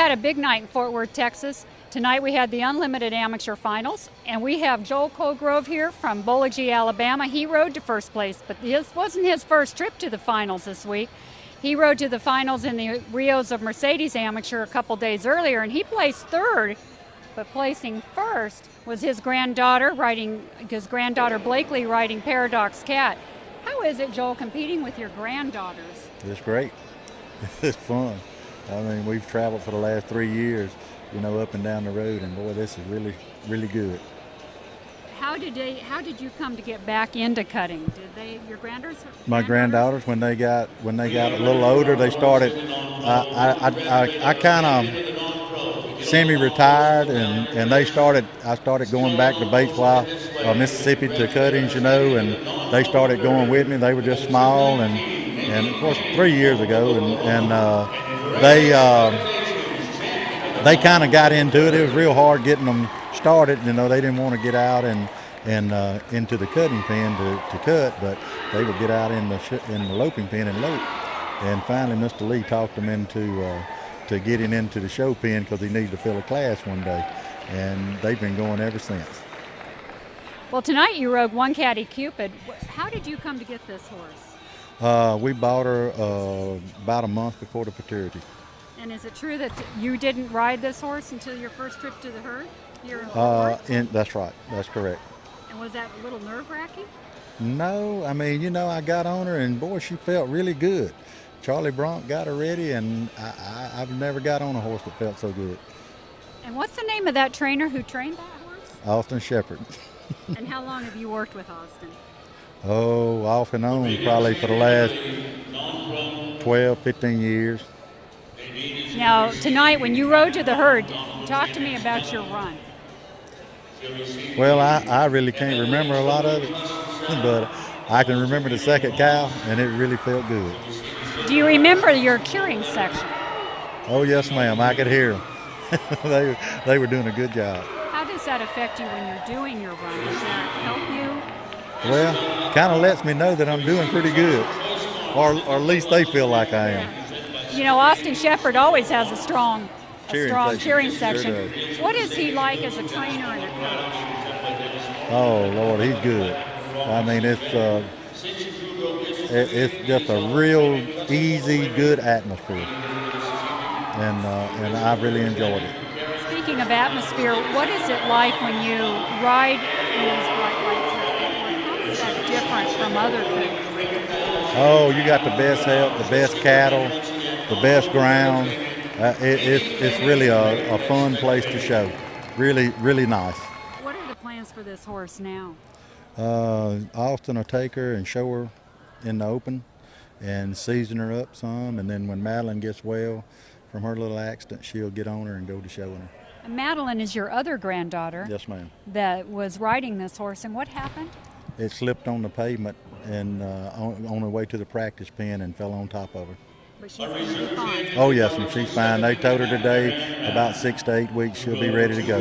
had a big night in Fort Worth, Texas. Tonight we had the Unlimited Amateur Finals, and we have Joel Colgrove here from Biloxi, Alabama. He rode to first place, but this wasn't his first trip to the finals this week. He rode to the finals in the Rios of Mercedes Amateur a couple days earlier, and he placed third, but placing first was his granddaughter Blakley riding Paradox Cat. How is it, Joel, competing with your granddaughters? It's great. It's fun. I mean, we've traveled for the last 3 years, up and down the road, and boy, this is really, really good. How did you come to get back into cutting? Your granddaughters? My granddaughters, when they got a little older, they started. I kind of semi-retired, and I started going back to Batesville, Mississippi to cuttings, and they started going with me. They were just small, and of course 3 years ago, and they kind of got into it. It was real hard getting them started. They didn't want to get out and into the cutting pen to cut, but they would get out in the loping pen and lope. And finally, Mr. Lee talked them into to getting into the show pen because he needed to fill a class one day, and they've been going ever since. Well, tonight you rode One Catty Cupid. How did you come to get this horse? We bought her about a month before the Futurity. And is it true that you didn't ride this horse until your first trip to the herd? That's right. That's correct. And was that a little nerve-wracking? No. I mean, I got on her, and boy, she felt really good. Charlie Bronk got her ready, and I've never got on a horse that felt so good. And what's the name of that trainer who trained that horse? Austin Shepard. And how long have you worked with Austin? Oh, off and on, probably for the last 12, 15 years. Now, tonight when you rode to the herd, talk to me about your run. Well, I really can't remember a lot of it, but I can remember the second cow, and it really felt good. Do you remember your curing section? Oh, yes, ma'am. I could hear them. They were doing a good job. How does that affect you when you're doing your run? Does that help you? Well, kind of lets me know that I'm doing pretty good, or at least they feel like I am. Austin Shepard always has a strong cheering section. Sure. What is he like as a trainer and a coach? Oh, Lord, he's good. I mean, it's just a real easy, good atmosphere, and I really enjoyed it. Speaking of atmosphere, what is it like when you ride in these bright lights? How is that different from other things? Oh, you got the best help, the best cattle, the best ground. It's really a fun place to show. Really, really nice. What are the plans for this horse now? Austin will take her and show her in the open and season her up some, and then when Madeline gets well from her little accident, she'll get on her and go to showing her. And Madeline is your other granddaughter. Yes, ma'am. That was riding this horse, and what happened? It slipped on the pavement and on her way to the practice pen and fell on top of her. But she's going to be fine. Oh, yes, and she's fine. They told her today about 6 to 8 weeks she'll be ready to go.